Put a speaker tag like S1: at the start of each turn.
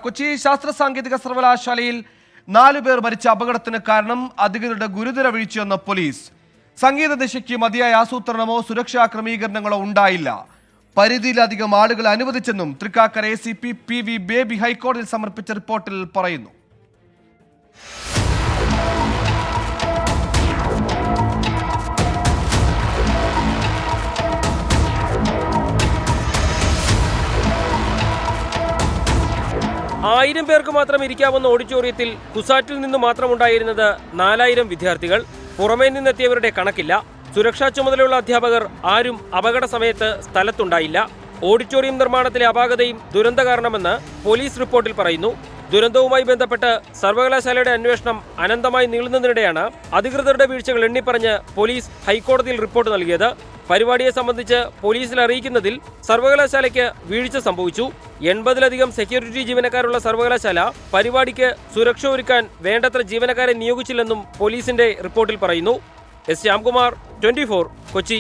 S1: കൊച്ചി ശാസ്ത്ര സാങ്കേതിക സർവകലാശാലയിൽ 4 പേർ മരിച്ച അപകടത്തിന് കാരണം അധികൃതരുടെ ഗുരുതര വീഴ്ചയെന്ന് പോലീസ്. സംഗീത ദിശയ്ക്ക് മതിയായ ആസൂത്രണമോ സുരക്ഷാ ക്രമീകരണങ്ങളോ ഉണ്ടായില്ല. പരിധിയിലധികം ആളുകളെ അനുവദിച്ചെന്നും തൃക്കാക്കര ACP PV ബേബി ഹൈക്കോടതിയിൽ സമർപ്പിച്ച റിപ്പോർട്ടിൽ പറയുന്നു.
S2: ആയിരം പേർക്ക് മാത്രം ഇരിക്കാവുന്ന ഓഡിറ്റോറിയത്തിൽ കുസാറ്റിൽ നിന്ന് മാത്രമുണ്ടായിരുന്നത് 4000 വിദ്യാർത്ഥികൾ. പുറമേ നിന്നെത്തിയവരുടെ കണക്കില്ല. സുരക്ഷാ ചുമതലയുള്ള അധ്യാപകർ ആരും അപകട സമയത്ത് സ്ഥലത്തുണ്ടായില്ല. ഓഡിറ്റോറിയം നിർമ്മാണത്തിലെ അപാകതയും ദുരന്ത കാരണമെന്ന് പോലീസ് റിപ്പോർട്ടിൽ പറയുന്നു. ദുരന്തവുമായി ബന്ധപ്പെട്ട് സർവകലാശാലയുടെ അന്വേഷണം അനന്തമായി നീളുന്നതിനിടെയാണ് അധികൃതരുടെ വീഴ്ചകൾ എണ്ണിപ്പറഞ്ഞ് പോലീസ് ഹൈക്കോടതിയിൽ റിപ്പോർട്ട് നൽകിയത്. പരിപാടിയെ സംബന്ധിച്ച് പോലീസിൽ അറിയിക്കുന്നതിൽ സർവകലാശാലയ്ക്ക് വീഴ്ച സംഭവിച്ചു. 80-ലധികം സെക്യൂരിറ്റി ജീവനക്കാരുള്ള സർവകലാശാല പരിപാടിക്ക് സുരക്ഷ ഒരുക്കാൻ വേണ്ടത്ര ജീവനക്കാരെ നിയോഗിച്ചില്ലെന്നും പോലീസിന്റെ റിപ്പോർട്ടിൽ പറയുന്നു. എസ് ശ്യാംകുമാർ, 24, കൊച്ചി.